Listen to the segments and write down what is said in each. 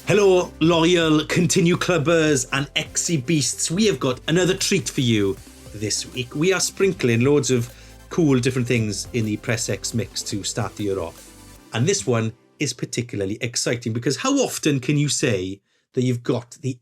Hello, loyal Continue Clubbers and Exy Beasts. We have got another treat for you this week. We are sprinkling loads of cool different things in the Press X mix to start the year off. And this one is particularly exciting because how often can you say that you've got the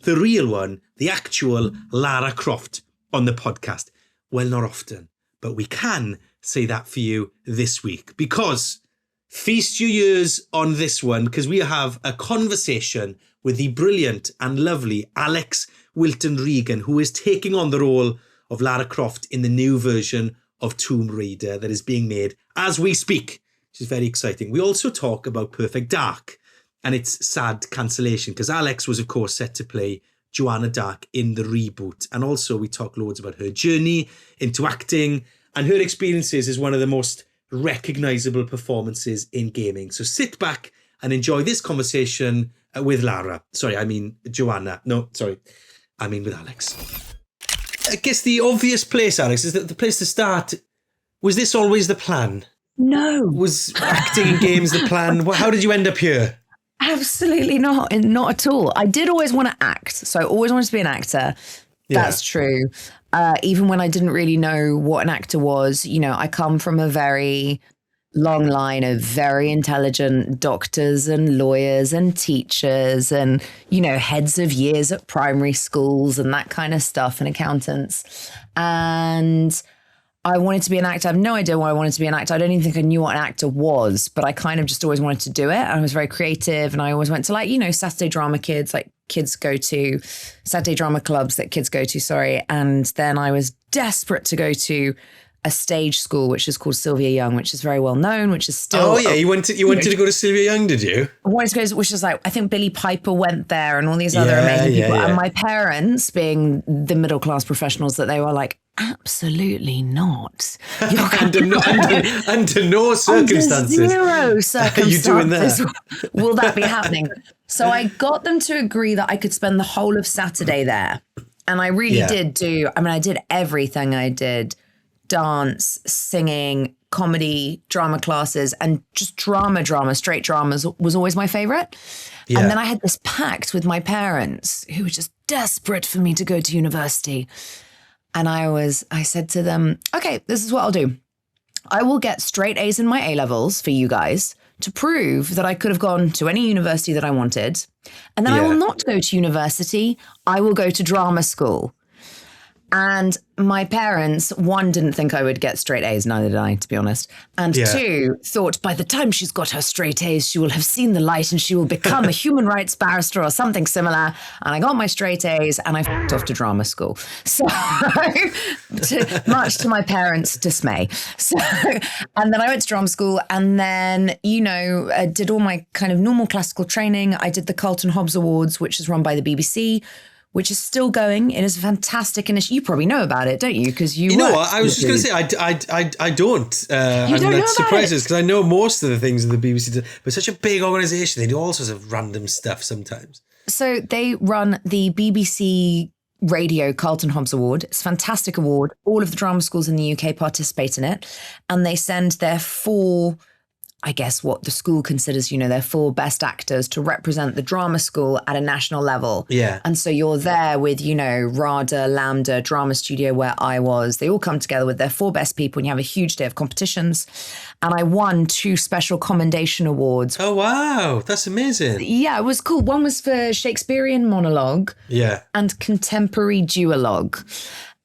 real one, the actual Lara Croft on the podcast? Well, not often, but we can say that for you this week because feast your ears on this one because we have a conversation with the brilliant and lovely Alix Wilton Regan, who is taking on the role of Lara Croft in the new version of Tomb Raider that is being made as we speak, which is very exciting. We also talk about Perfect Dark and its sad cancellation because Alix was, of course, set to play Joanna Dark in the reboot. And also we talk loads about her journey into acting and her experiences as one of the most recognisable performances in gaming. So sit back and enjoy this conversation with Lara. Sorry, I mean Joanna. No, sorry. I mean with Alix. I guess the obvious place, Alix, is that the place to start. Was this always the plan? No. Was acting in games the plan? How did you end up here? Absolutely not. Not at all. I did always want to act. So I always wanted to be an actor. That's true. Even when I didn't really know what an actor was, you know, I come from a very long line of very intelligent doctors and lawyers and teachers and, you know, heads of years at primary schools and that kind of stuff and accountants. And I wanted to be an actor. I have no idea why I wanted to be an actor. I don't even think I knew what an actor was, but I kind of just always wanted to do it. And I was very creative and I always went to, like, you know, Saturday drama kids, like kids go to Saturday drama clubs that kids go to, sorry. And then I was desperate to go to a stage school, which is called Sylvia Young, which is very well known, which is still... Oh, yeah. You wanted to go to Sylvia Young, did you? I wanted to go, which is like, I think Billy Piper went there and all these other amazing people. Yeah. And my parents, being the middle class professionals that they were, like, absolutely not. Under no circumstances. Under zero circumstances. Are you doing that? Will that be happening? So I got them to agree that I could spend the whole of Saturday there. And I really did do, I mean, I did everything. I did dance, singing, comedy, drama classes, and just drama, straight dramas was always my favorite. Yeah. And then I had this pact with my parents who were just desperate for me to go to university. And I said to them, okay, this is what I'll do. I will get straight A's in my A-levels for you guys to prove that I could have gone to any university that I wanted. And then I will not go to university. I will go to drama school. And my parents, one, didn't think I would get straight A's, neither did I, to be honest. And two, thought by the time she's got her straight A's, she will have seen the light and she will become a human rights barrister or something similar. And I got my straight A's and I f***ed off to drama school. So, much to my parents' dismay. So, and then I went to drama school and then, you know, I did all my kind of normal classical training. I did the Carlton Hobbs Awards, which is run by the BBC, which is still going. It is a fantastic initiative. You probably know about it, don't you? Because you know what? I was just going to say, I don't. You don't know that surprises because I know most of the things that the BBC do. But such a big organisation, they do all sorts of random stuff sometimes. So they run the BBC Radio Carlton Hobbs Award. It's a fantastic award. All of the drama schools in the UK participate in it. And they send their four, I guess what the school considers, you know, their four best actors to represent the drama school at a national level. Yeah. And so you're there with, you know, RADA, Lambda, Drama Studio, where I was. They all come together with their four best people and you have a huge day of competitions. And I won 2 special commendation awards. Oh, wow. That's amazing. Yeah, it was cool. One was for Shakespearean monologue. Yeah. And contemporary duologue.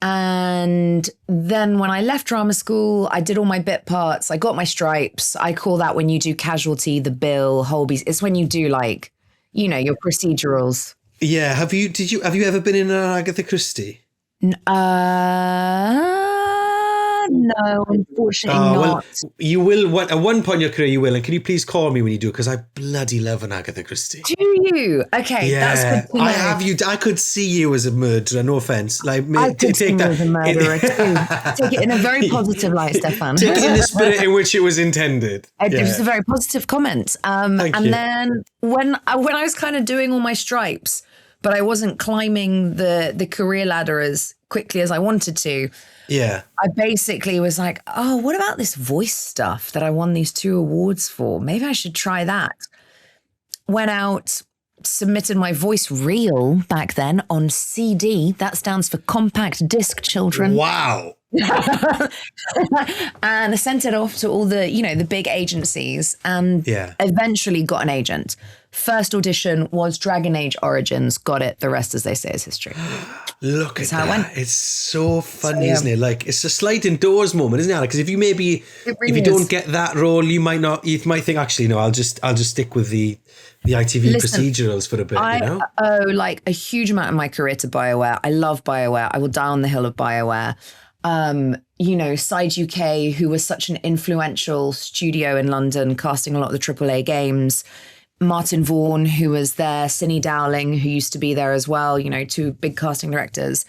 And then when I left drama school, I did all my bit parts. I got my stripes. I call that when you do Casualty, The Bill, Holby's. It's when you do, like, you know, your procedurals. Yeah. Have you ever been in an Agatha Christie? No, unfortunately not. Well, you will. At one point in your career, you will. And can you please call me when you do? Because I bloody love an Agatha Christie. Do you? Okay, yeah, that's good to know. I have you. I could see you as a murderer. No offense. Like, I could see you as a murderer too. Take it in a very positive light, Steffan. Take it in the spirit in which it was intended. It was a very positive comment. Thank you. Then when I was kind of doing all my stripes, but I wasn't climbing the career ladder as quickly as I wanted to. Yeah. I basically was like, oh, what about this voice stuff that I won these 2 awards for? Maybe I should try that. went out, submitted my voice reel back then on CD. That stands for compact disc, children. Wow. And I sent it off to all the, the big agencies, and eventually got an agent. First audition was Dragon Age Origins. Got it. The rest, as they say, is history. Look at that. It's so funny, isn't it? Like, it's a sliding doors moment, isn't it, Alex? Because if you don't get that role, you might think, actually, no, I'll just stick with the ITV procedurals for a bit, I owe like a huge amount of my career to BioWare. I love BioWare. I will die on the hill of BioWare. Side UK, who was such an influential studio in London, casting a lot of the AAA games. Martin Vaughan, who was there, Cinny Dowling, who used to be there as well, two big casting directors.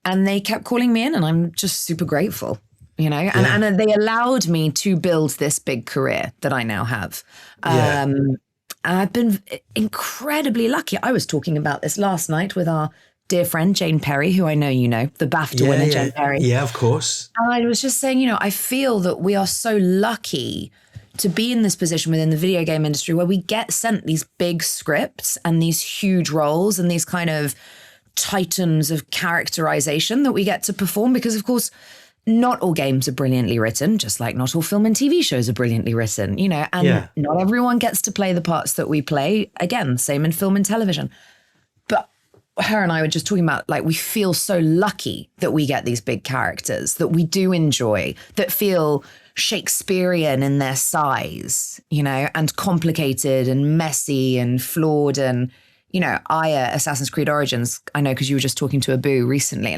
And they kept calling me in, and I'm just super grateful, and they allowed me to build this big career that I now have. And I've been incredibly lucky. I was talking about this last night with our dear friend Jane Perry, who I know you know, the BAFTA winner, Jane Perry. Yeah, of course. And I was just saying, I feel that we are so lucky to be in this position within the video game industry where we get sent these big scripts and these huge roles and these kind of titans of characterization that we get to perform, because of course not all games are brilliantly written, just like not all film and TV shows are brilliantly written, and not everyone gets to play the parts that we play. Again, same in film and television. But her and I were just talking about, like, we feel so lucky that we get these big characters that we do enjoy, that feel Shakespearean in their size, and complicated and messy and flawed. And, Aya, Assassin's Creed Origins, I know because you were just talking to Abu recently,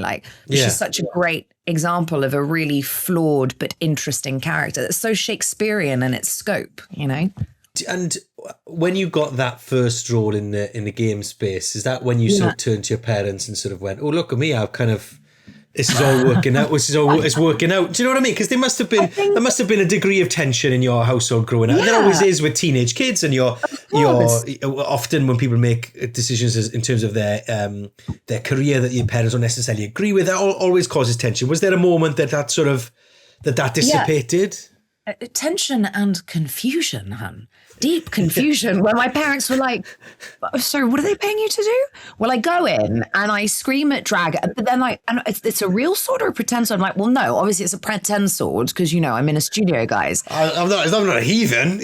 she's such a great example of a really flawed but interesting character that's so Shakespearean in its scope, And when you got that first role in the game space, is that when you sort of turned to your parents and sort of went, "Oh, look at me! I've kind of this is all working out. It's working out." Do you know what I mean? Because there must have been a degree of tension in your household growing up. Yeah. There always is with teenage kids, and you're often when people make decisions in terms of their career that your parents don't necessarily agree with, that always causes tension. Was there a moment that dissipated? Tension and confusion, hun. Deep confusion, where my parents were like, "Sorry, what are they paying you to do?" Well, I go in and I scream at drag, but then and it's a real sword or a pretend sword? I'm like, well, no, obviously it's a pretend sword because, I'm in a studio, guys. I'm not a heathen.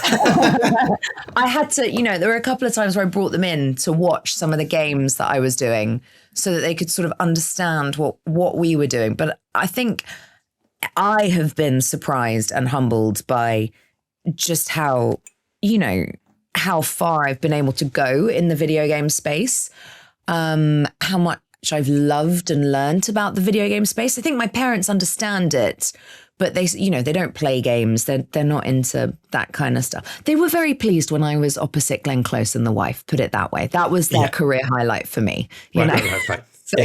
I had to, there were a couple of times where I brought them in to watch some of the games that I was doing so that they could sort of understand what we were doing. But I think I have been surprised and humbled by just how far I've been able to go in the video game space, how much I've loved and learned about the video game space. I think my parents understand it, but they don't play games. They're not into that kind of stuff. They were very pleased when I was opposite Glenn Close and The Wife, put it that way. That was their career highlight for me. Right. So,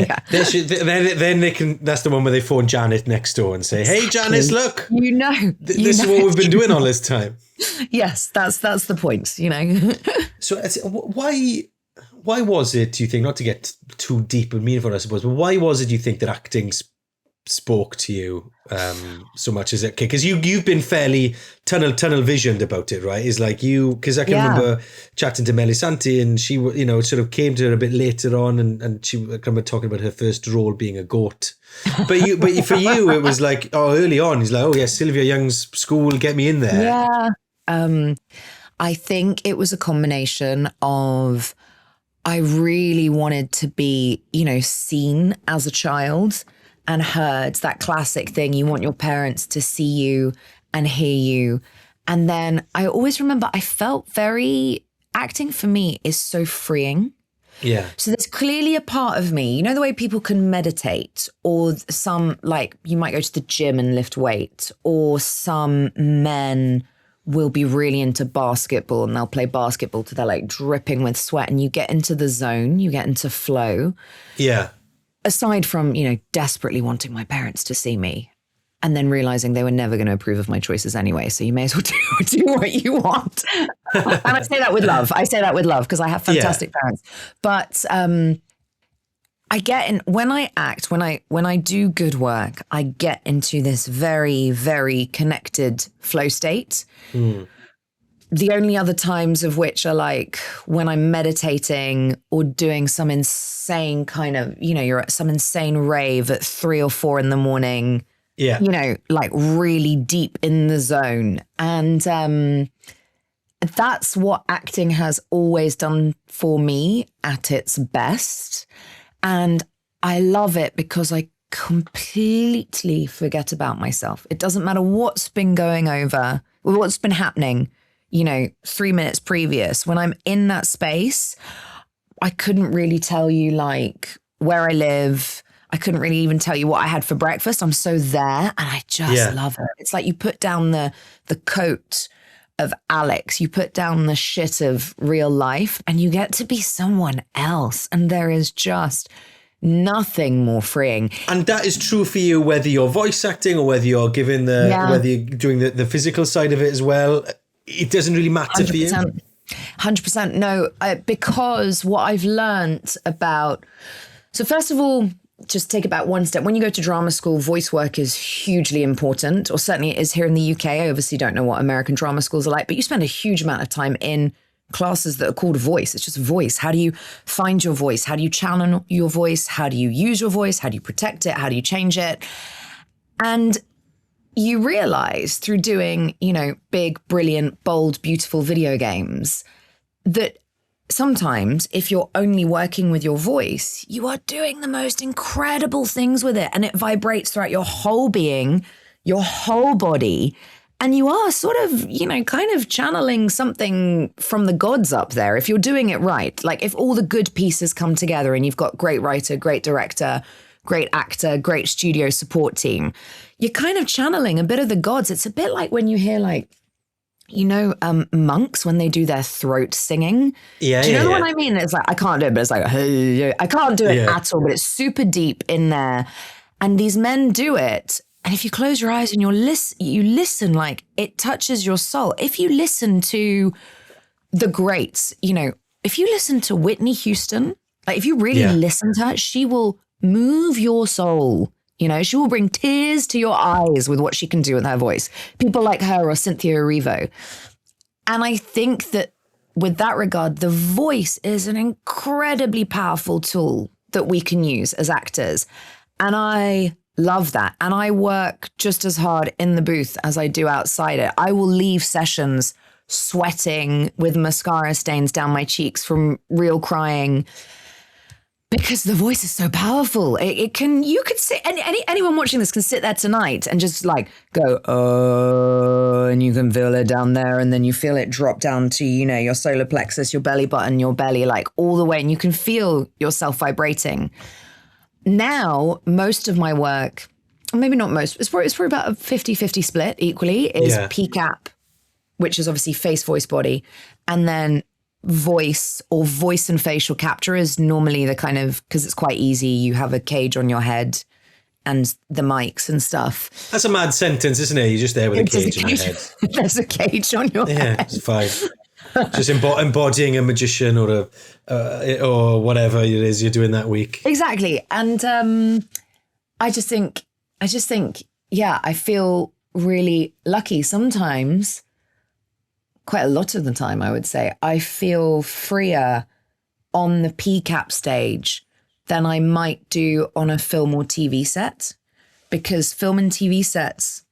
then they can. That's the one where they phone Janet next door and say, "Hey, Janice, look, this is what we've been doing all this time." Yes, that's the point. So, why was it? Do you think, not to get too deep and meaningful, I suppose, but why was it? Do you think that acting spoke to you so much as it? Because you've been fairly tunnel visioned about it, right? It's like because I can remember chatting to Melisante, and she sort of came to her a bit later on, and she remember talking about her first role being a goat. But for you it was like, early on, he's like, "Oh yeah, Sylvia Young's school, get me in there." Yeah. I think it was a combination of, I really wanted to be, seen as a child and heard. That classic thing, you want your parents to see you and hear you. And then I always remember, I felt acting for me is so freeing. Yeah. So there's clearly a part of me, the way people can meditate, or some, like, you might go to the gym and lift weight, or some men will be really into basketball and they'll play basketball till they're like dripping with sweat, and you get into the zone, you get into flow. Yeah. Aside from, desperately wanting my parents to see me and then realizing they were never going to approve of my choices anyway, so you may as well do what you want. And I say that with love. Because I have fantastic parents. But I get in, when I act, when I do good work, I get into this very, very connected flow state. the only other times of which are like when I'm meditating or doing some insane kind of, you're at some insane rave at 3 or 4 in the morning. Yeah. Like really deep in the zone. And that's what acting has always done for me at its best. And I love it because I completely forget about myself. It doesn't matter what's been going over, or what's been happening, 3 minutes previous. When I'm in that space, I couldn't really tell you like where I live. I couldn't really even tell you what I had for breakfast. I'm so there, and I just love it. It's like you put down the coat of Alix, you put down the shit of real life, and you get to be someone else. And there is just nothing more freeing. And that is true for you, whether you're voice acting or whether you're giving whether you're doing the physical side of it as well. It doesn't really matter 100%. for you. 100%. No, because what I've learned about, so first of all, just take it back one step. When you go to drama school, voice work is hugely important, or certainly it is here in the UK. I obviously don't know what American drama schools are like, but you spend a huge amount of time in classes that are called voice. It's just voice. How do you find your voice? How do you channel your voice? How do you use your voice? How do you protect it? How do you change it? And you realize through doing, big, brilliant, bold, beautiful video games that sometimes if you're only working with your voice, you are doing the most incredible things with it, and it vibrates throughout your whole being, your whole body. And you are sort of, kind of channeling something from the gods up there if you're doing it right. Like if all the good pieces come together and you've got great writer, great director, great actor, great studio support team, you're kind of channeling a bit of the gods. It's a bit like when you hear like, monks when they do their throat singing. Yeah. Do you know what I mean? It's like, I can't do it, but it's like, hey, I can't do it at all, but it's super deep in there. And these men do it. And if you close your eyes and you listen, like it touches your soul. If you listen to the greats, if you listen to Whitney Houston, like if you really listen to her, she will move your soul. She will bring tears to your eyes with what she can do with her voice. People like her or Cynthia Erivo. And I think that with that regard, the voice is an incredibly powerful tool that we can use as actors. And I love that. And I work just as hard in the booth as I do outside it. I will leave sessions sweating with mascara stains down my cheeks from real crying. Because the voice is so powerful. You could sit, anyone watching this can sit there tonight and just like go, oh, and you can feel it down there. And then you feel it drop down to, your solar plexus, your belly button, your belly, like all the way. And you can feel yourself vibrating. Now, most of my work, maybe not most, it's probably about a 50-50 split equally, is PCAP, which is obviously face, voice, body. And then voice or voice and facial capture is normally the kind of, because it's quite easy, you have a cage on your head and the mics and stuff. That's a mad sentence, isn't it? You're just there with a cage on your head. There's a cage on your head. Yeah, it's fine. Just embodying a magician or or whatever it is you're doing that week. Exactly. And I just think, I feel really lucky. Sometimes, quite a lot of the time, I would say, I feel freer on the PCAP stage than I might do on a film or TV set, because film and TV sets,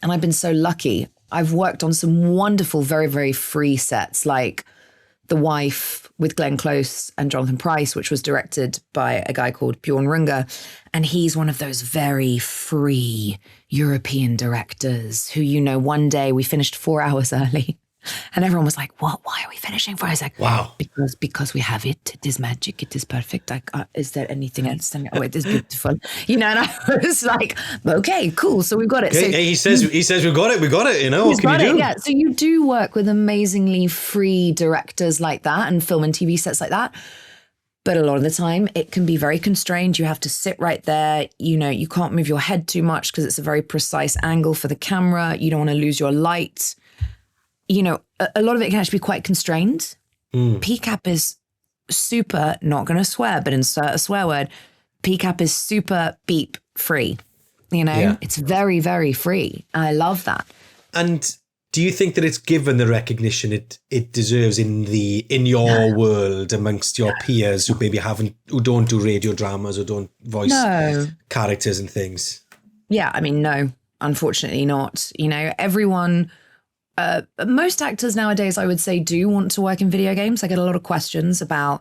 and I've been so lucky, I've worked on some wonderful, very, very free sets, like The Wife with Glenn Close and Jonathan Pryce, which was directed by a guy called Bjorn Runge. And he's one of those very free European directors who, one day we finished 4 hours early. And everyone was like, what? Why are we finishing for? I was like, wow. Because we have it. It is magic. It is perfect. Is there anything else? Oh, it is beautiful. And I was like, okay, cool. So we've got it. Okay. So he says we got it. We got it. What can you do? Yeah. So you do work with amazingly free directors like that and film and TV sets like that. But a lot of the time it can be very constrained. You have to sit right there. You can't move your head too much because it's a very precise angle for the camera. You don't want to lose your light. A lot of it can actually be quite constrained. PCAP is super, not going to swear, but insert a swear word. PCAP is super beep free. It's very, very free. I love that. And Do you think that it's given the recognition it deserves in your world amongst your peers who maybe who don't do radio dramas or don't voice characters and things? Yeah, I mean, no, unfortunately not. You know, everyone, most actors nowadays, I would say, do want to work in video games. I get a lot of questions about,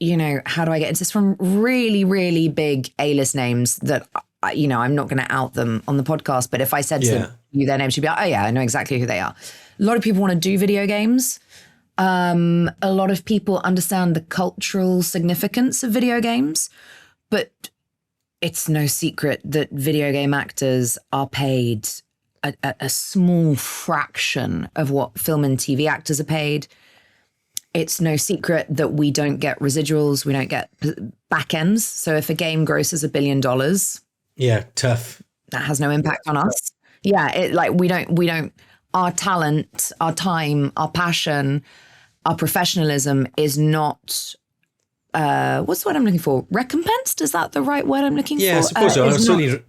you know, how do I get into this from really, really big A-list names that, you know, I'm not going to out them on the podcast, but if I said to you their names, you'd be like, oh yeah, I know exactly who they are. A lot of people want to do video games. A lot of people understand the cultural significance of video games, but it's no secret that video game actors are paid a small fraction of what film and TV actors are paid. It's no secret that we don't get residuals. We don't get back ends. So if a game grosses $1 billion, yeah, tough. That has no impact on us. Yeah, we don't. Our talent, our time, our passion, our professionalism is not. What's the word I'm looking for? Recompensed? Is that the right word I'm looking for? Yeah, I suppose so. Certainly,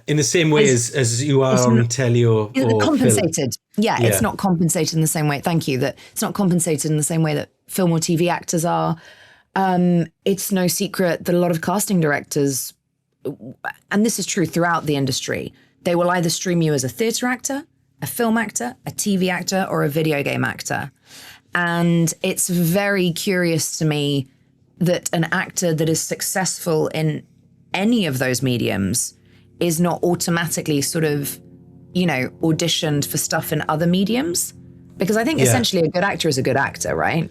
in the same way as you are on telly or compensated. Film. Yeah, it's not compensated in the same way. Thank you. That it's not compensated in the same way that film or TV actors are. It's no secret that a lot of casting directors, and this is true throughout the industry, they will either stream you as a theatre actor, a film actor, a TV actor, or a video game actor. And it's very curious to me that an actor that is successful in any of those mediums is not automatically sort of, you know, auditioned for stuff in other mediums. Because I think essentially a good actor is a good actor, right?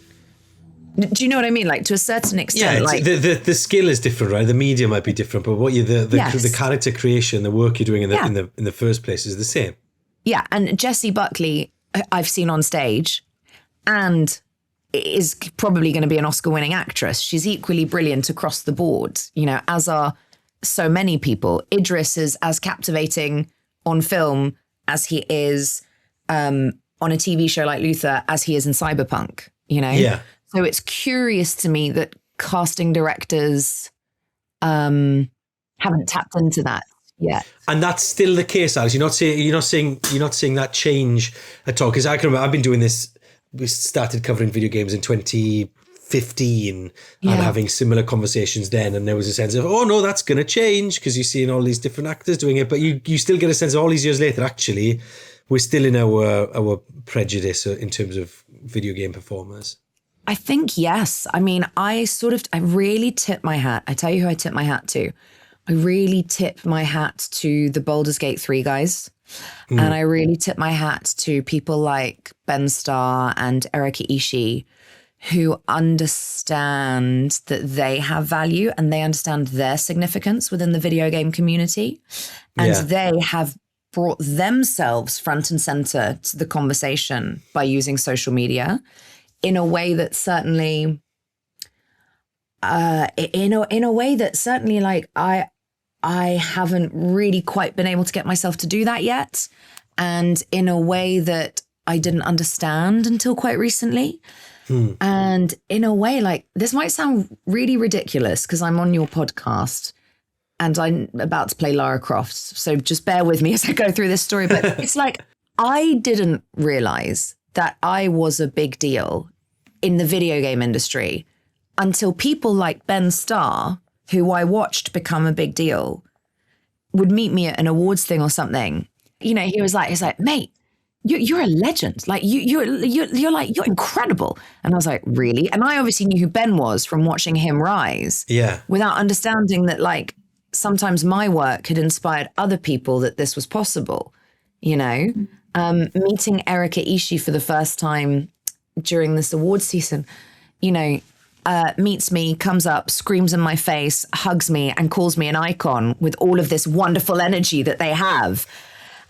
Do you know what I mean? Like, to a certain extent, like the skill is different, right? The media might be different, but what the character creation, the work you're doing in the first place is the same. Yeah, and Jessie Buckley, I've seen on stage, and is probably going to be an Oscar-winning actress. She's equally brilliant across the board, you know, as are so many people. Idris is as captivating on film as he is on a TV show like Luther, as he is in Cyberpunk, you know? Yeah. So it's curious to me that casting directors haven't tapped into that yet. And that's still the case, Alex. You're not seeing that change at all. Because I can remember I've been doing this. We started covering video games in 2015 and having similar conversations then. And there was a sense of, oh no, that's going to change because you're seeing all these different actors doing it. But you still get a sense of all these years later, actually, we're still in our prejudice in terms of video game performers. I think, yes. I mean, I really tip my hat. I tell you who I tip my hat to. I really tip my hat to the Baldur's Gate 3 guys. And I really tip my hat to people like Ben Starr and Erika Ishii, who understand that they have value and they understand their significance within the video game community. And they have brought themselves front and center to the conversation by using social media in a way that certainly, like I haven't really quite been able to get myself to do that yet. And in a way that I didn't understand until quite recently. And in a way, like, this might sound really ridiculous because I'm on your podcast and I'm about to play Lara Croft. So just bear with me as I go through this story. But it's like, I didn't realize that I was a big deal in the video game industry until people like Ben Starr, who I watched become a big deal, would meet me at an awards thing or something. You know, he's like, mate, you're a legend. Like you're incredible. And I was like, really? And I obviously knew who Ben was from watching him rise. Yeah. Without understanding that, like, sometimes my work had inspired other people that this was possible. You know, meeting Erika Ishii for the first time during this award season, you know, meets me, comes up, screams in my face, hugs me and calls me an icon with all of this wonderful energy that they have.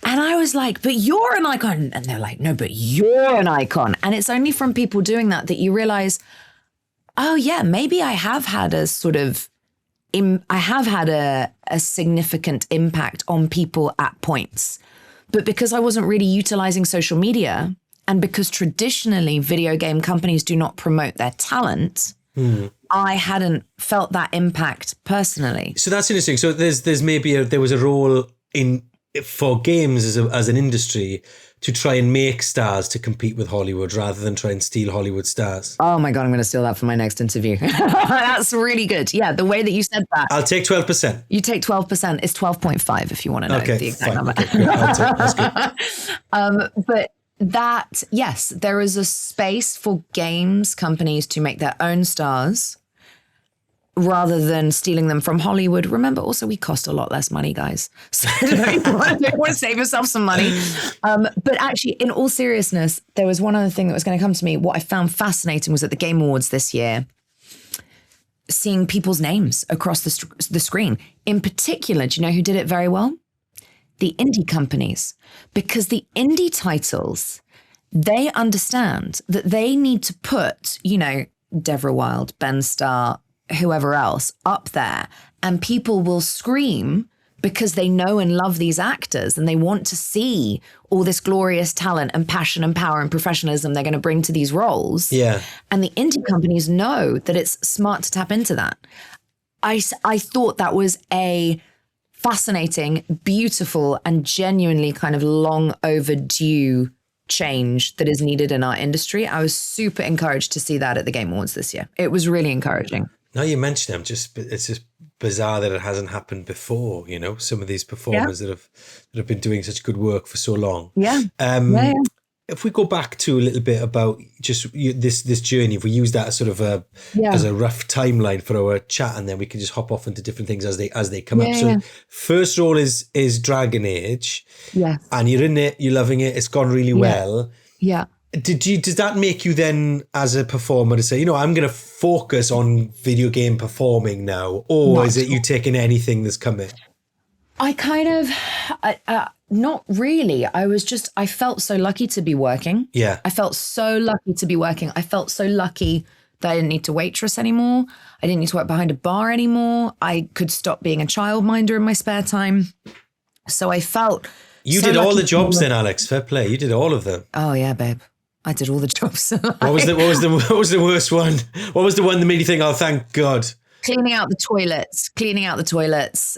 And I was like, but you're an icon. And they're like, no, but you're an icon. And it's only from people doing that you realize, oh yeah, maybe I have had a sort of, I have had a significant impact on people at points. But because I wasn't really utilizing social media, and because traditionally video game companies do not promote their talent, I hadn't felt that impact personally. So that's interesting. So there's maybe there was a role for games as an industry to try and make stars to compete with Hollywood rather than try and steal Hollywood stars? Oh my God, I'm going to steal that for my next interview. That's really good. Yeah, the way that you said that. I'll take 12%. You take 12%. It's 12.5 if you want to know the exact number. Okay, great. That's good. But that, yes, there is a space for games companies to make their own stars rather than stealing them from Hollywood. Remember, also, we cost a lot less money, guys. So don't want to save yourself some money. But actually, in all seriousness, there was one other thing that was going to come to me. What I found fascinating was at the Game Awards this year, seeing people's names across the screen. In particular, do you know who did it very well? The indie companies. Because the indie titles, they understand that they need to put, Deborah Wild, Ben Starr, whoever else up there, and people will scream because they know and love these actors and they want to see all this glorious talent and passion and power and professionalism they're going to bring to these roles. Yeah. And the indie companies know that it's smart to tap into that. I thought that was a fascinating, beautiful, and genuinely kind of long overdue change that is needed in our industry. I was super encouraged to see that at the Game Awards this year. It was really encouraging. Now you mention them, it's just bizarre that it hasn't happened before. Some of these performers that have been doing such good work for so long. Yeah. If we go back to a little bit about just this journey, if we use that as sort of as a rough timeline for our chat, and then we can just hop off into different things as they come up. So first role is Dragon Age. Yeah. And you're in it, you're loving it, it's gone really well. Yeah. Does that make you then, as a performer, to say, I'm going to focus on video game performing now? Or is it you taking anything that's coming? I kind of, not really. I felt so lucky to be working. Yeah. I felt so lucky to be working. I felt so lucky that I didn't need to waitress anymore. I didn't need to work behind a bar anymore. I could stop being a childminder in my spare time. So I felt You did all the jobs then, Alix. Fair play. You did all of them. Oh yeah, babe. I did all the jobs. What was the worst one? What was the one that made you think, oh, thank God? Cleaning out the toilets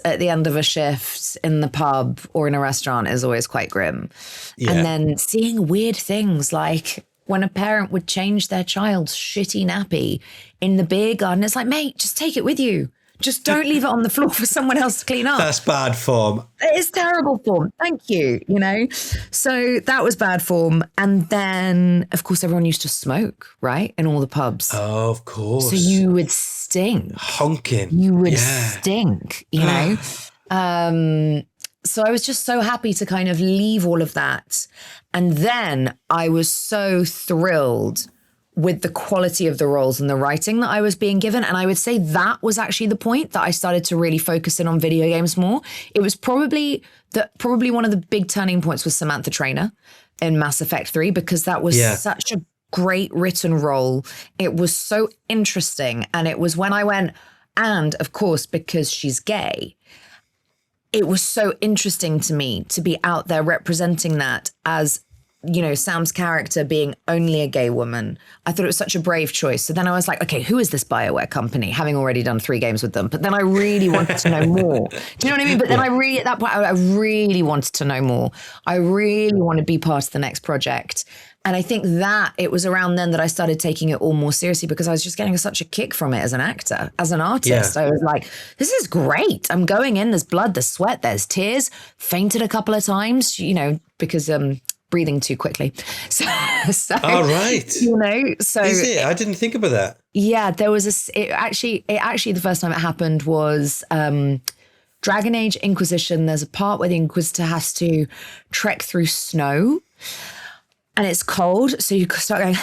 at the end of a shift in the pub or in a restaurant is always quite grim. Yeah. And then seeing weird things like when a parent would change their child's shitty nappy in the beer garden, it's like, mate, just take it with you. Just don't leave it on the floor for someone else to clean up. That's bad form. It is terrible form. Thank you. So that was bad form. And then, of course, everyone used to smoke, right? In all the pubs. Oh, of course. So you would stink. Honking. You would stink, So I was just so happy to kind of leave all of that. And then I was so thrilled with the quality of the roles and the writing that I was being given. And I would say that was actually the point that I started to really focus in on video games more. It was probably one of the big turning points was Samantha Trainer in Mass Effect 3, because that was such a great written role. It was so interesting. And it was when I went, and of course, because she's gay, it was so interesting to me to be out there representing that as Sam's character being only a gay woman. I thought it was such a brave choice. So then I was like, okay, who is this BioWare company? Having already done 3 games with them. But then I really wanted to know more. Do you know what I mean? But then at that point, I really wanted to know more. I really want to be part of the next project. And I think that it was around then that I started taking it all more seriously, because I was just getting such a kick from it as an actor, as an artist. I was like, this is great. I'm going in, there's blood, there's sweat, there's tears, fainted a couple of times, because breathing too quickly. So all right. So is it? I didn't think about that. Yeah, there was it actually the first time it happened was Dragon Age Inquisition. There's a part where the Inquisitor has to trek through snow and it's cold. So you start going,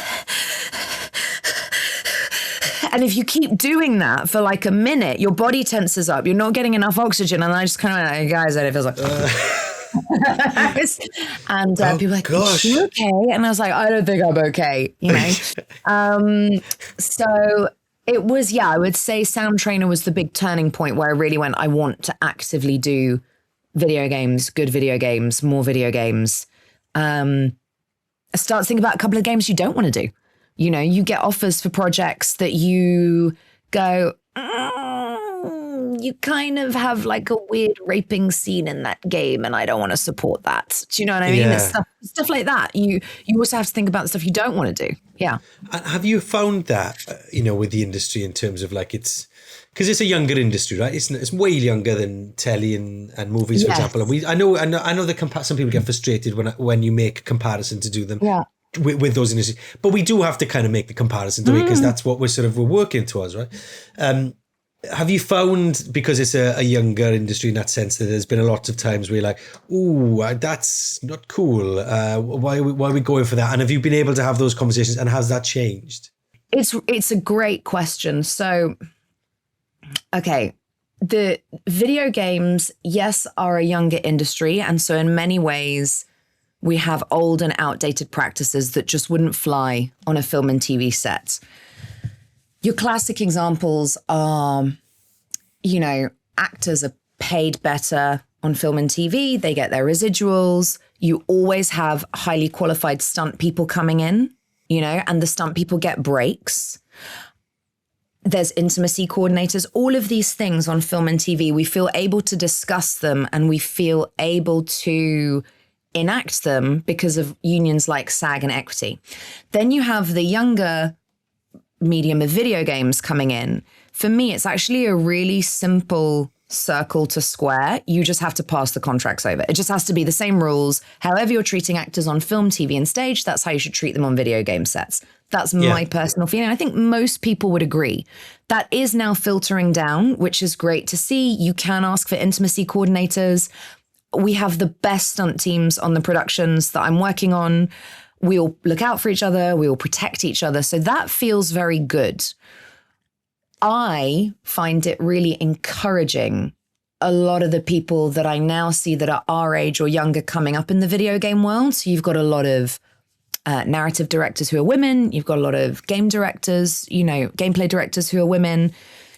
and if you keep doing that for like a minute, your body tenses up. You're not getting enough oxygen. And I just kind of went, hey guys, and it feels like, and people were like, are you okay? And I was like, I don't think I'm okay, so it was, I would say Sam Trainer was the big turning point where I really went, I want to actively do video games, good video games, more video games. I start thinking about a couple of games you don't want to do. You get offers for projects that you go, you kind of have like a weird raping scene in that game and I don't want to support that. Do you know what I mean? It's stuff like that. You also have to think about the stuff you don't want to do. Yeah. And have you found that, with the industry in terms of like because it's a younger industry, right? It's way younger than telly and movies, for example. And I know that some people get frustrated when you make a comparison to do them with those industries. But we do have to kind of make the comparison, don't we? Because that's what we're working towards, right? Have you found, because it's a younger industry in that sense, that there's been a lot of times where you're like, ooh, that's not cool. Why are we going for that? And have you been able to have those conversations, and has that changed? It's a great question. So, okay, the video games, yes, are a younger industry. And so in many ways, we have old and outdated practices that just wouldn't fly on a film and TV set. Your classic examples are, actors are paid better on film and TV. They get their residuals. You always have highly qualified stunt people coming in, and the stunt people get breaks. There's intimacy coordinators, all of these things on film and TV. We feel able to discuss them and we feel able to enact them because of unions like SAG and Equity. Then you have the younger medium of video games coming in. For me, it's actually a really simple circle to square. You just have to pass the contracts over. It just has to be the same rules. However you're treating actors on film, TV, and stage, that's how you should treat them on video game sets. That's my personal feeling. I think most people would agree. That is now filtering down, which is great to see. You can ask for intimacy coordinators. We have the best stunt teams on the productions that I'm working on. We all look out for each other. We all protect each other. So that feels very good. I find it really encouraging. A lot of the people that I now see that are our age or younger coming up in the video game world. So you've got a lot of narrative directors who are women. You've got a lot of game directors, gameplay directors who are women.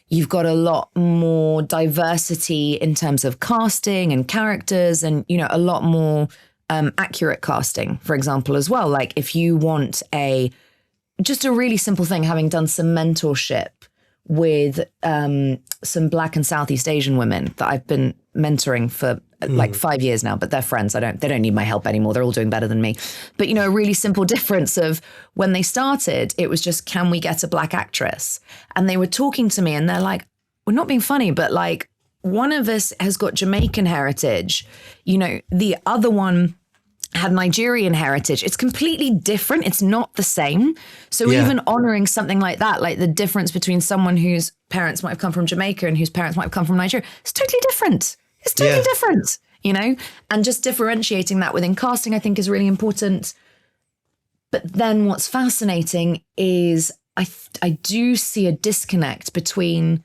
You've got a lot more diversity in terms of casting and characters and, a lot more accurate casting, for example, as well. Like if you want just a really simple thing, having done some mentorship with some Black and Southeast Asian women that I've been mentoring for like 5 years now, but they're friends. They don't need my help anymore. They're all doing better than me. But, a really simple difference of when they started, it was just, can we get a Black actress? And they were talking to me and they're like, we're not being funny, but like one of us has got Jamaican heritage, the other one had Nigerian heritage. It's completely different. It's not the same. So even honoring something like that, like the difference between someone whose parents might have come from Jamaica and whose parents might have come from Nigeria, it's totally different. It's totally different, and just differentiating that within casting, I think, is really important. But then what's fascinating is I do see a disconnect between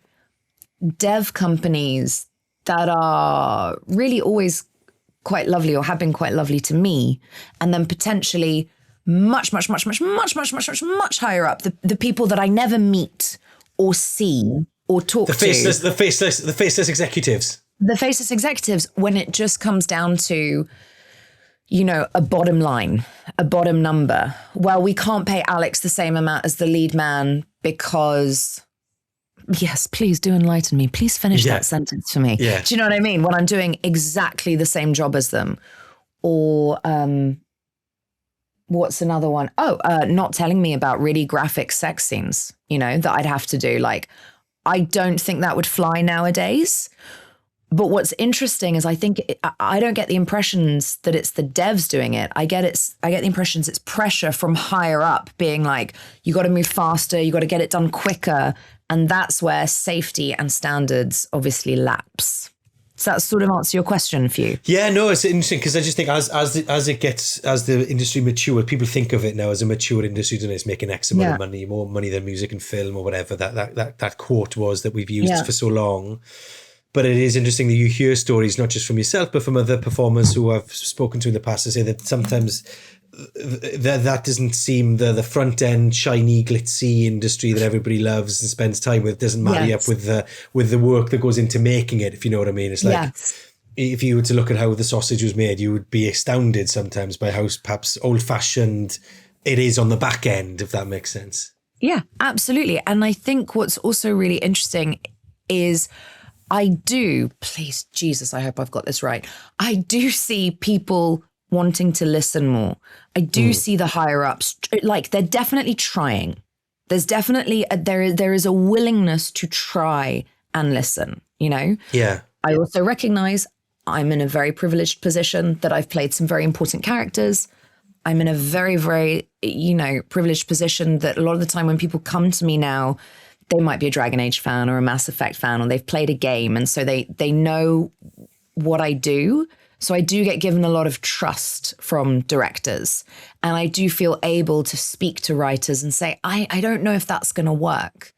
dev companies that are really always quite lovely or have been quite lovely to me, and then potentially much higher up, the people that I never meet or see or talk to. The faceless executives. The faceless executives, when it just comes down to, a bottom line, a bottom number. Well, we can't pay Alix the same amount as the lead man because... Yes, please do enlighten me. Please finish that sentence for me. Yeah. Do you know what I mean? When I'm doing exactly the same job as them. Or what's another one? Not telling me about really graphic sex scenes, that I'd have to do. Like, I don't think that would fly nowadays. But what's interesting is I don't get the impressions that it's the devs doing it. I get the impressions it's pressure from higher up being like, you got to move faster, you got to get it done quicker. And that's where safety and standards obviously lapse. Does that sort of answer your question for you? Yeah, no, it's interesting because I just think as the industry mature, people think of it now as a mature industry, and it's making X amount of money, more money than music and film or whatever that quote was that we've used for so long. But it is interesting that you hear stories, not just from yourself, but from other performers who I've spoken to in the past, to say that sometimes that doesn't seem the front end, shiny, glitzy industry that everybody loves and spends time with doesn't marry up with the work that goes into making it, if you know what I mean. It's like, if you were to look at how the sausage was made, you would be astounded sometimes by how perhaps old fashioned it is on the back end, if that makes sense. Yeah, absolutely. And I think what's also really interesting is I do, please, Jesus, I hope I've got this right. I do see people wanting to listen more. I do see the higher ups, like they're definitely trying. There's definitely, there is a willingness to try and listen, you know? Yeah. I also recognize I'm in a very privileged position that I've played some very important characters. I'm in a very, very, you know, privileged position that a lot of the time when people come to me now, they might be a Dragon Age fan or a Mass Effect fan, or they've played a game. And so they know what I do. So I do get given a lot of trust from directors. And I do feel able to speak to writers and say, I don't know if that's going to work.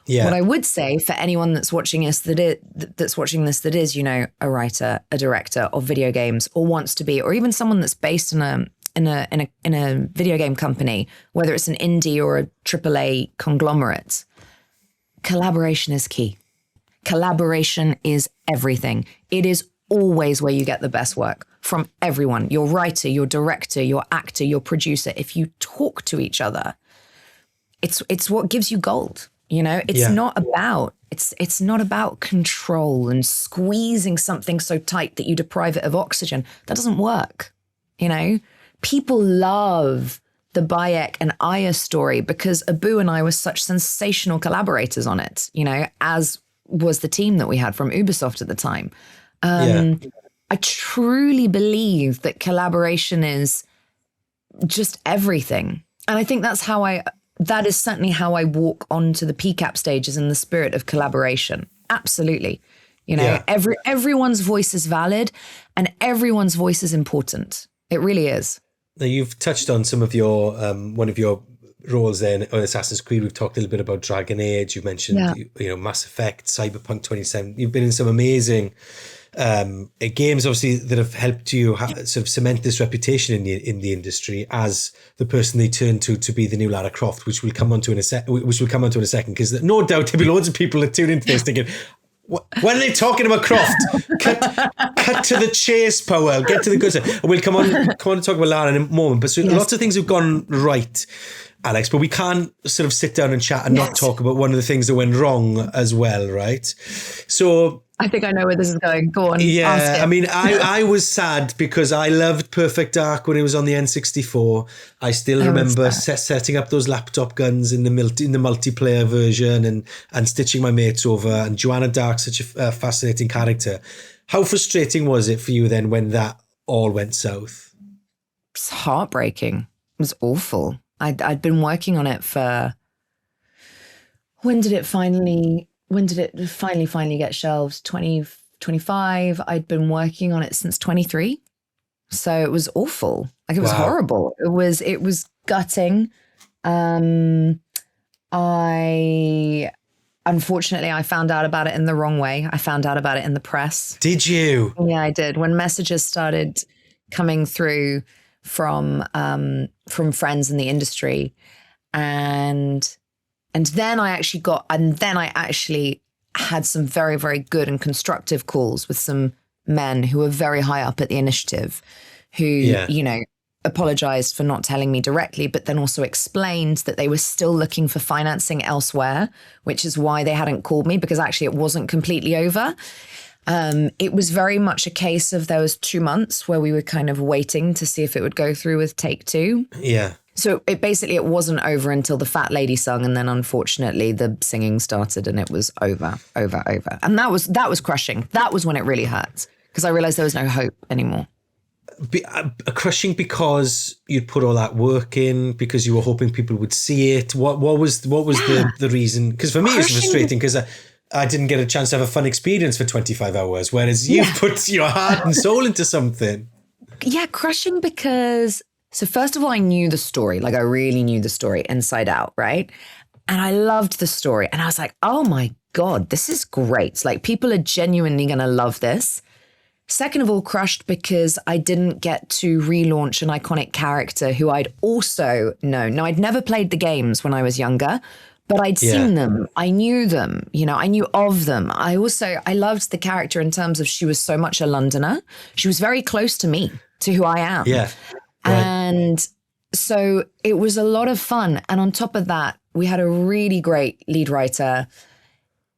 Yeah. What I would say for anyone that's watching this that is, you know, a writer, a director of video games, or wants to be, or even someone that's based in a video game company, whether it's an indie or a AAA conglomerate, collaboration is key. Collaboration is everything. It is always where you get the best work from everyone. Your writer, your director, your actor, your producer. If you talk to each other, it's what gives you gold. You know, it's not about control and squeezing something so tight that you deprive it of oxygen. That doesn't work. You know, people love the Bayek and Aya story because Abu and I were such sensational collaborators on it, you know, as was the team that we had from Ubisoft at the time. I truly believe that collaboration is just everything. And I think that is certainly how I walk onto the PCAP stages, in the spirit of collaboration. Absolutely. You know, everyone's voice is valid and everyone's voice is important. It really is. Now, you've touched on some of your, one of your roles there in Assassin's Creed. We've talked a little bit about Dragon Age. You mentioned, you know, Mass Effect, Cyberpunk 2077. You've been in some amazing games, obviously, that have helped you sort of cement this reputation in the industry as the person they turn to be the new Lara Croft, which we'll come on to in a second, because no doubt there'll be loads of people that tune into this thinking, when are they talking about Croft? Cut to the chase, Powell. Get to the good stuff. We'll come on to talk about Lara in a moment. But so lots of things have gone right, Alex, but we can't sort of sit down and chat and not talk about one of the things that went wrong as well, right? So I think I know where this is going. Go on. Yeah, I mean, I was sad because I loved Perfect Dark when it was on the N64. I still remember setting up those laptop guns in the multiplayer version and stitching my mates over. And Joanna Dark's such a fascinating character. How frustrating was it for you then when that all went south? It's heartbreaking. It was awful. I'd been working on it for... When did it finally get shelved? 2025. I'd been working on it since 23. So it was awful. Like, it was horrible. It was gutting. Unfortunately, I found out about it in the wrong way. I found out about it in the press. Did you? Yeah, I did. When messages started coming through from friends in the industry, and then I actually had some very, very good and constructive calls with some men who were very high up at the initiative who, you know, apologized for not telling me directly, but then also explained that they were still looking for financing elsewhere, which is why they hadn't called me, because actually it wasn't completely over. It was very much a case of there was 2 months where we were kind of waiting to see if it would go through with take two. Yeah. So it wasn't over until the fat lady sung, and then unfortunately the singing started, and it was over. And that was crushing. That was when it really hurt, because I realized there was no hope anymore. Crushing because you'd put all that work in, because you were hoping people would see it. What was the reason? Because for me it was frustrating because I didn't get a chance to have a fun experience for 25 hours, whereas you put your heart and soul into something. Yeah, crushing because... So first of all, I knew the story. Like, I really knew the story inside out, right? And I loved the story. And I was like, oh my God, this is great. Like, people are genuinely going to love this. Second of all, crushed because I didn't get to relaunch an iconic character who I'd also known. Now, I'd never played the games when I was younger, but I'd seen them. I knew them. You know, I knew of them. I loved the character in terms of she was so much a Londoner. She was very close to me, to who I am. Yeah. Right. And so it was a lot of fun. And on top of that, we had a really great lead writer.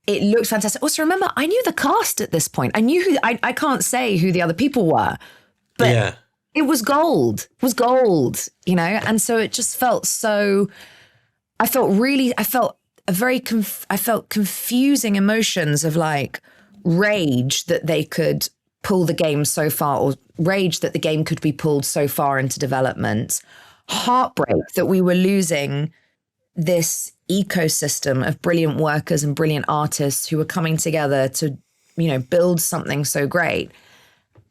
it looked fantastic. Also, remember, I knew the cast at this point. I knew I can't say who the other people were, but it was gold. It was gold, you know? And so it just felt so, I felt confusing emotions of like rage that they could pull the game so far, or rage that the game could be pulled so far into development, heartbreak that we were losing this ecosystem of brilliant workers and brilliant artists who were coming together to, you know, build something so great.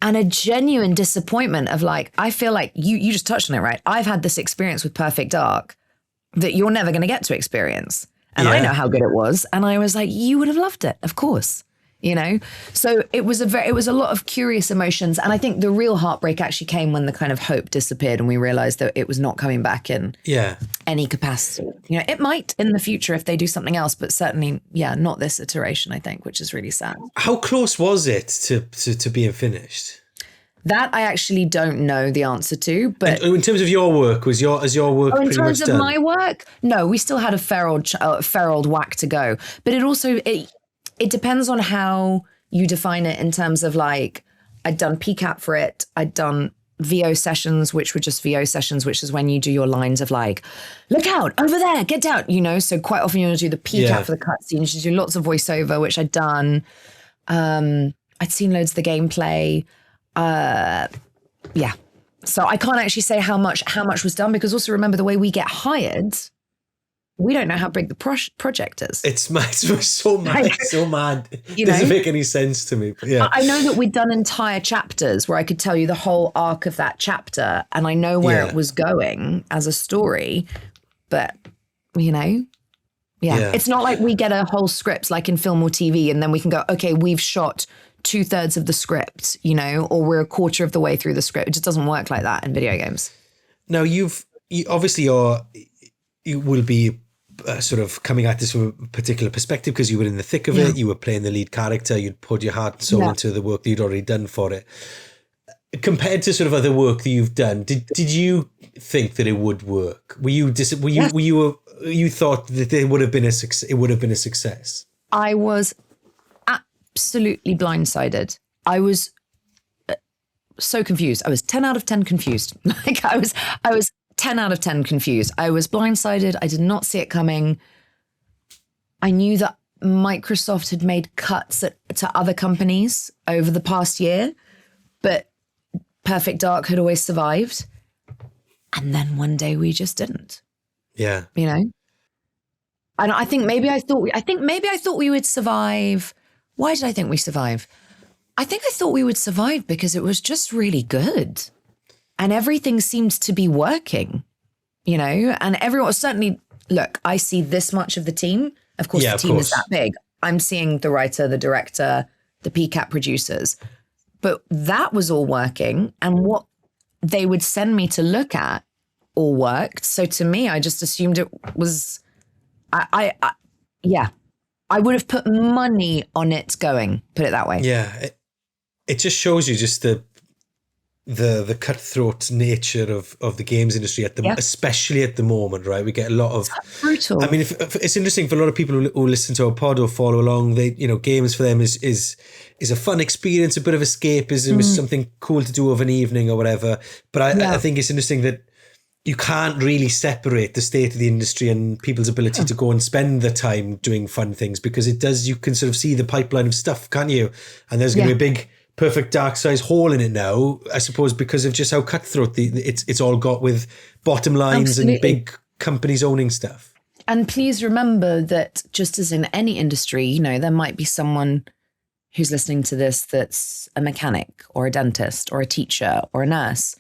And a genuine disappointment of like, I feel like you just touched on it, right? I've had this experience with Perfect Dark that you're never going to get to experience. And I know how good it was. And I was like, you would have loved it, of course. You know, so it was a lot of curious emotions. And I think the real heartbreak actually came when the kind of hope disappeared and we realized that it was not coming back in any capacity. You know, it might in the future if they do something else, but certainly, not this iteration, I think, which is really sad. How close was it to being finished? That I actually don't know the answer to, but and in terms of your work, is your work pretty much done? In terms of my work, no, we still had a fair old whack to go. But it depends on how you define it in terms of like, I'd done PCAP for it. I'd done VO sessions, which were just VO sessions, which is when you do your lines of like, look out, over there, get down, you know? So quite often you're going to do the PCAP for the cutscenes. You do lots of voiceover, which I'd done. I'd seen loads of the gameplay. So I can't actually say how much was done, because also remember the way we get hired, we don't know how big the project is. It's so mad. It doesn't make any sense to me. But yeah, I know that we'd done entire chapters where I could tell you the whole arc of that chapter, and I know where it was going as a story. But you know, it's not like we get a whole script like in film or TV, and then we can go, okay, we've shot 2/3 of the script, you know, or we're a quarter of the way through the script. It just doesn't work like that in video games. Now you will be sort of coming at this from a particular perspective because you were in the thick of it. You were playing the lead character. You'd put your heart and soul into the work that you'd already done for it. Compared to sort of other work that you've done, did you think that it would work? Were you thought that it would have been a success? I was absolutely blindsided. I was so confused. I was 10 out of 10 confused. Like I was 10 out of 10 confused. I was blindsided. I did not see it coming. I knew that Microsoft had made cuts to other companies over the past year, but Perfect Dark had always survived. And then one day we just didn't. Yeah. You know? And I think maybe I thought we would survive. Why did I think we survive? I think I thought we would survive because it was just really good. And everything seemed to be working, you know, and everyone certainly, look, I see this much of the team. Of course, the team is that big. I'm seeing the writer, the director, the PCAP producers, but that was all working. And what they would send me to look at all worked. So to me, I just assumed it was, I would have put money on it going, put it that way. Yeah. It just shows you just the cutthroat nature of the games industry especially at the moment, right? We get a lot of brutal. I mean, if it's interesting for a lot of people who listen to our pod or follow along. They, you know, games for them is a fun experience, a bit of escapism, is something cool to do of an evening or whatever. But I think it's interesting that you can't really separate the state of the industry and people's ability to go and spend the time doing fun things, because you can sort of see the pipeline of stuff, can't you? And there's going to be a big Perfect Dark size hole in it now, I suppose, because of just how cutthroat it's all got with bottom lines and big companies owning stuff. And please remember that just as in any industry, you know, there might be someone who's listening to this that's a mechanic or a dentist or a teacher or a nurse.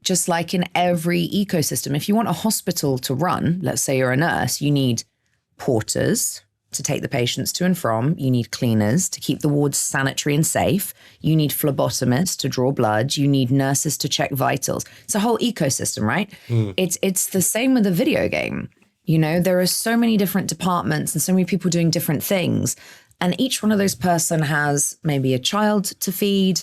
Just like in every ecosystem, if you want a hospital to run, let's say you're a nurse, you need porters to take the patients to and from. You need cleaners to keep the wards sanitary and safe. You need phlebotomists to draw blood. You need nurses to check vitals. It's a whole ecosystem, right? It's the same with a video game. You know, there are so many different departments and so many people doing different things. And each one of those person has maybe a child to feed,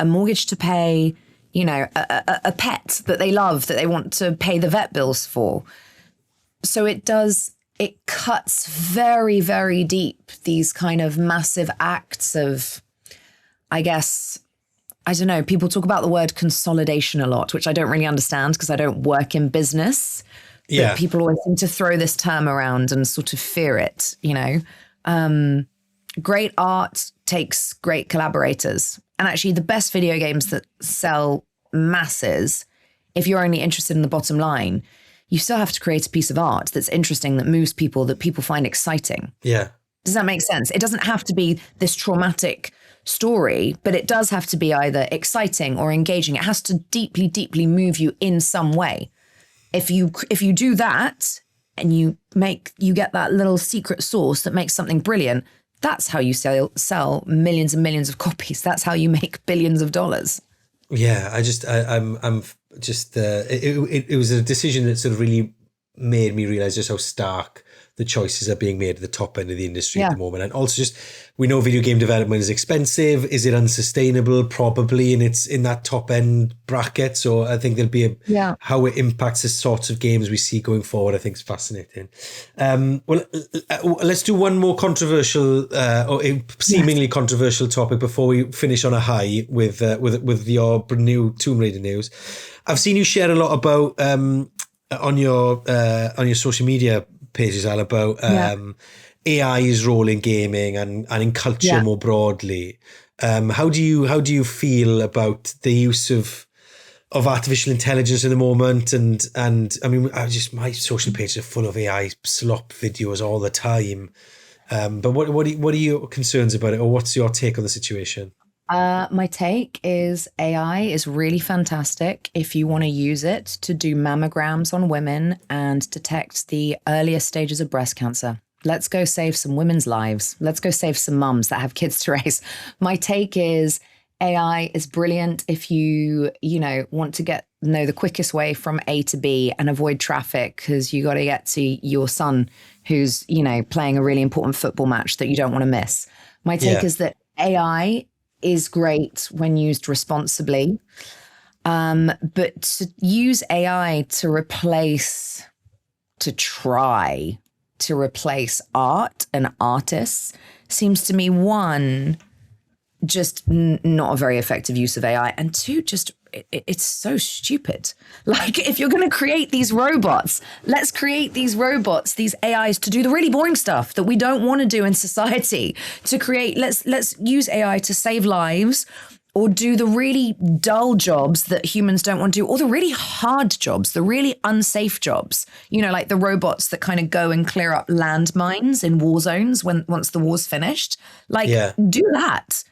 a mortgage to pay, you know, a pet that they love, that they want to pay the vet bills for. So it does it cuts very, very deep, these kind of massive acts of, I guess, I don't know, people talk about the word consolidation a lot, which I don't really understand because I don't work in business. Yeah. But people always seem to throw this term around and sort of fear it, you know. Great art takes great collaborators. And actually the best video games that sell masses, if you're only interested in the bottom line, you still have to create a piece of art that's interesting, that moves people, that people find exciting. Yeah. Does that make sense? It doesn't have to be this traumatic story, but it does have to be either exciting or engaging. It has to deeply, deeply move you in some way. If you do that and you get that little secret sauce that makes something brilliant, that's how you sell millions and millions of copies. That's how you make billions of dollars. Yeah, I'm just it was a decision that sort of really made me realize just how stark the choices are being made at the top end of the industry at the moment. And also just, we know video game development is expensive. Is it unsustainable? Probably, and it's in that top end bracket. So I think there'll be how it impacts the sorts of games we see going forward. I think is fascinating. Well, let's do one more controversial or seemingly controversial topic before we finish on a high with your new Tomb Raider news. I've seen you share a lot about on your social media pages, Al, about AI's role in gaming and in culture more broadly. How do you feel about the use of artificial intelligence at the moment? And I mean, my social pages are full of AI slop videos all the time. But what are your concerns about it, or what's your take on the situation? My take is AI is really fantastic if you want to use it to do mammograms on women and detect the earliest stages of breast cancer. Let's go save some women's lives. Let's go save some mums that have kids to raise. My take is AI is brilliant if you want to know the quickest way from A to B and avoid traffic because you got to get to your son who's, playing a really important football match that you don't want to miss. My take is that AI is great when used responsibly. But to use AI to try to replace art and artists seems to me, one, just not a very effective use of AI, and two, just it's so stupid. Like, if you're going to create these robots, let's create these robots, these AIs, to do the really boring stuff that we don't want to do in society. Let's use AI to save lives, or do the really dull jobs that humans don't want to do, or the really hard jobs, the really unsafe jobs. Like the robots that kind of go and clear up landmines in war zones once the war's finished. Do that.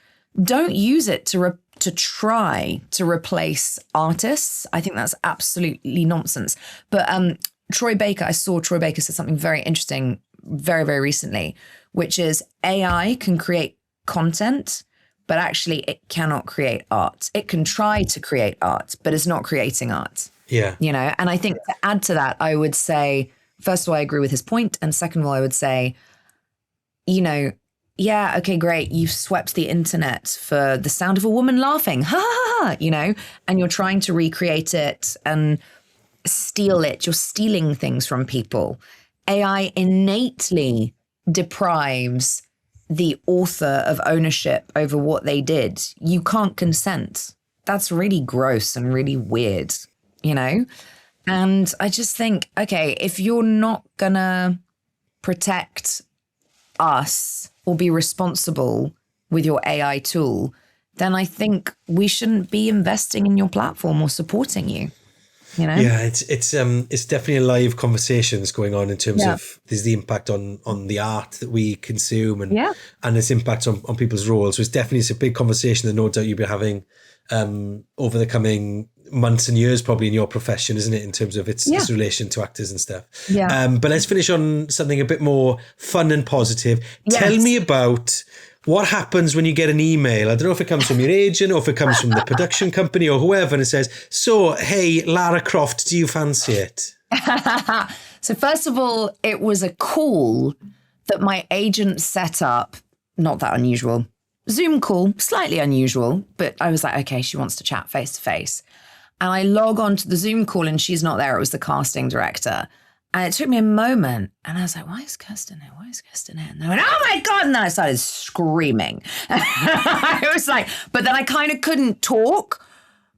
Don't use it to try to replace artists. I think that's absolutely nonsense. But I saw Troy Baker said something very interesting very, very recently, which is AI can create content, but actually it cannot create art. It can try to create art, but it's not creating art. Yeah. And I think to add to that, I would say, first of all, I agree with his point. And second of all, I would say, yeah, okay, great. You've swept the internet for the sound of a woman laughing, ha ha ha, and you're trying to recreate it and steal it. You're stealing things from people. AI innately deprives the author of ownership over what they did. You can't consent. That's really gross and really weird, And I just think, okay, if you're not gonna protect us or be responsible with your AI tool, then I think we shouldn't be investing in your platform or supporting you. Yeah, it's definitely a live conversation that's going on in terms of there's the impact on the art that we consume and its impact on people's roles. So it's a big conversation that no doubt you'll be having over the coming months and years, probably, in your profession, isn't it, in terms of its relation to actors and stuff. But let's finish on something a bit more fun and positive. Tell me about what happens when you get an email. I don't know if it comes from your agent or if it comes from the production company or whoever, and it says, so, hey, Lara Croft, do you fancy it? So first of all, it was a call that my agent set up. Not that unusual. Zoom call, slightly unusual, but I was like, okay, she wants to chat face to face. And I log on to the Zoom call and she's not there. It was the casting director. And it took me a moment. And I was like, why is Kirsten here? Why is Kirsten here? And they went, oh my God. And then I started screaming. I was like, but then I kind of couldn't talk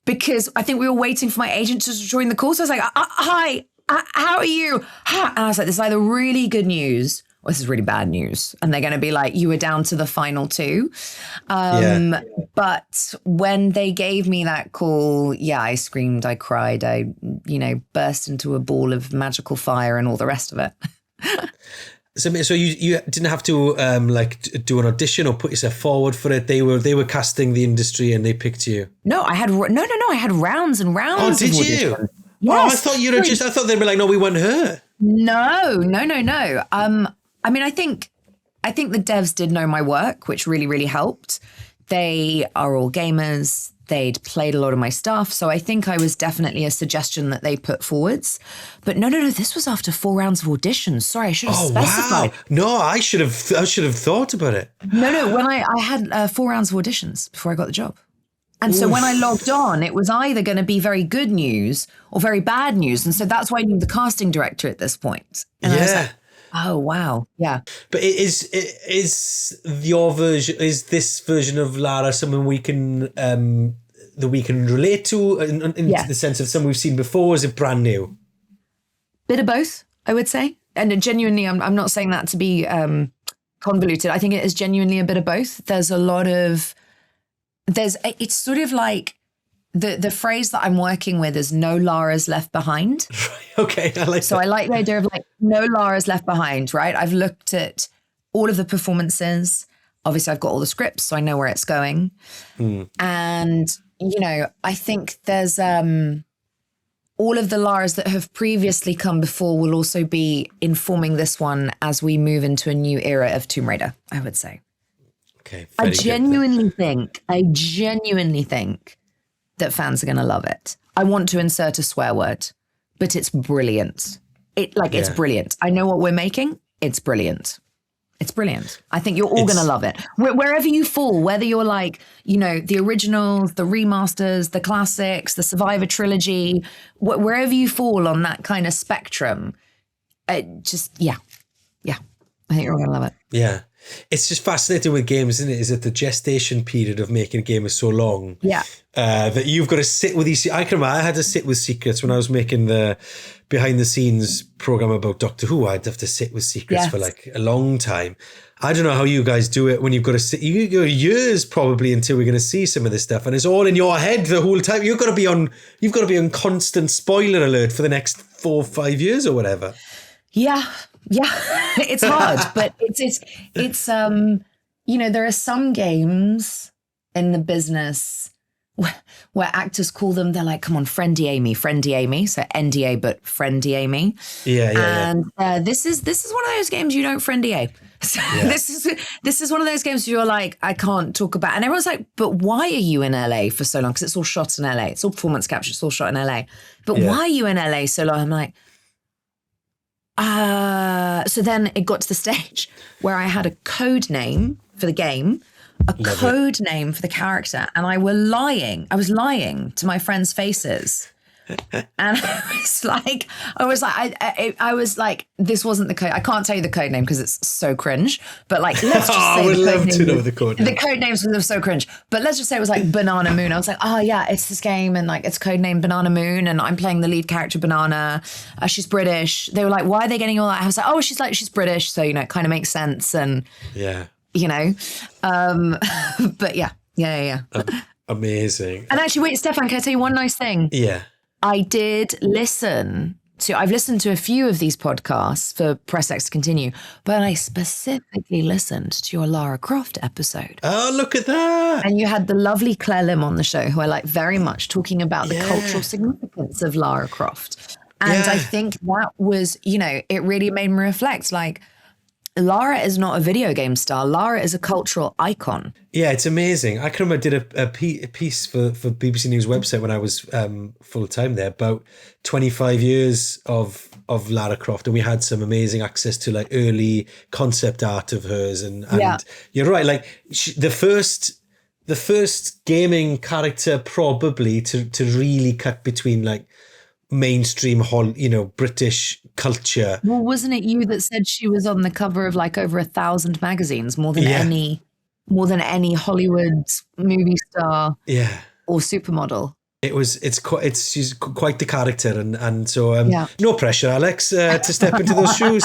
because I think we were waiting for my agent to join the call. So I was like, hi, how are you? And I was like, this is either really good news or this is really bad news. And they're going to be like, you were down to the final two. But when they gave me that call, I screamed, I cried, I, burst into a ball of magical fire and all the rest of it. So you didn't have to do an audition or put yourself forward for it. They were casting the industry and they picked you. No, I had I had rounds and rounds. Oh, did you? Yes. Oh, I thought I thought they'd be like, no, we want her. No. I mean, I think the devs did know my work, which really, really helped. They are all gamers. They'd played a lot of my stuff. So I think I was definitely a suggestion that they put forwards. But no, this was after 4 rounds of auditions. Sorry, I should have specified. Wow. No, I should have thought about it. No, when I had 4 rounds of auditions before I got the job. And so when I logged on, it was either going to be very good news or very bad news. And so that's why I knew the casting director at this point. And I was like, oh, wow. Yeah. But is this version of Lara someone we can that we can relate to in the sense of someone we've seen before? Is it brand new? Bit of both, I would say. And genuinely, I'm not saying that to be convoluted. I think it is genuinely a bit of both. There's a lot of, it's sort of like, the phrase that I'm working with is no Laras left behind. Okay, I like so that. I like the idea of like no Laras left behind, right? I've looked at all of the performances. Obviously, I've got all the scripts, so I know where it's going. And, I think there's all of the Laras that have previously come before will also be informing this one as we move into a new era of Tomb Raider, I would say. Okay. I genuinely think that fans are going to love it. I want to insert a swear word, but it's brilliant. It's brilliant. I know what we're making. It's brilliant. It's brilliant. I think you're all going to love it. Wherever you fall, whether you're like, the originals, the remasters, the classics, the Survivor trilogy, wherever you fall on that kind of spectrum, I think you're all going to love it. Yeah. It's just fascinating with games, isn't it? Is that the gestation period of making a game is so long. Yeah. That you've got to sit with these. I can remember I had to sit with secrets when I was making the behind the scenes program about Doctor Who. I'd have to sit with secrets for like a long time. I don't know how you guys do it when you've got to sit. You go years probably until we're going to see some of this stuff, and it's all in your head the whole time. You've got to be on constant spoiler alert for the next 4 or 5 years or whatever. Yeah. It's hard, but it's there are some games in the business where actors call them, they're like, come on, friendy Amy. So NDA, but friendy Amy. Yeah. And this is one of those games you don't friendy A. So this is one of those games you're like, I can't talk about. And everyone's like, but why are you in LA for so long? Because it's all shot in LA. It's all performance capture. It's all shot in LA. But why are you in LA so long? I'm like, so then it got to the stage where I had a code name for the game, code name for the character, and I was lying to my friends' faces. And I was like, this wasn't the code. I can't tell you the code name because it's so cringe. But like, let's just say I would love to know the code name. The code names were so cringe. But let's just say it was like Banana Moon. I was like, oh yeah, it's this game and like it's code name Banana Moon, and I'm playing the lead character Banana. She's British. They were like, why are they getting all that? I was like, oh, she's British, so it kind of makes sense. And but yeah. Amazing. And actually, wait, Steffan, can I tell you one nice thing? Yeah. I've listened to a few of these podcasts for pressxtocontinue, but I specifically listened to your Lara Croft episode. Oh, look at that. And you had the lovely Claire Lim on the show, who I like very much, talking about the cultural significance of Lara Croft. And I think that was, it really made me reflect, like, Lara is not a video game star. Lara is a cultural icon. Yeah, it's amazing. I can remember I did a piece for BBC News website when I was full time there about 25 years of Lara Croft, and we had some amazing access to like early concept art of hers. And you're right, like the first gaming character probably to really cut between like mainstream British culture. Well, wasn't it you that said she was on the cover of like over 1,000 magazines, more than any Hollywood movie star or supermodel? She's quite the character, and so no pressure, Alex, to step into those shoes.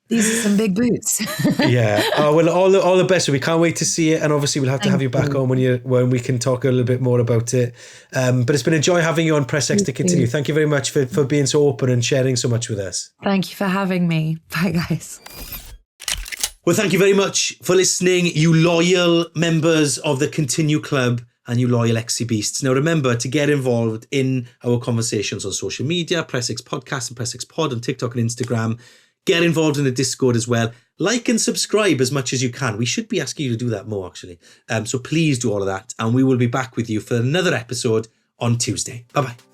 These are some big boots. Yeah. Oh, well, all the best. We can't wait to see it, and obviously we'll have to have you back on when we can talk a little bit more about it. But it's been a joy having you on Press X to Continue. Thank you very much for being so open and sharing so much with us. Thank you for having me. Bye, guys. Well, thank you very much for listening, you loyal members of the Continue Club and you loyal XC Beasts. Now, remember to get involved in our conversations on social media, Press X Podcast and Press X Pod on TikTok and Instagram. Get involved in the Discord as well. Like and subscribe as much as you can. We should be asking you to do that more, actually. So please do all of that. And we will be back with you for another episode on Tuesday. Bye-bye.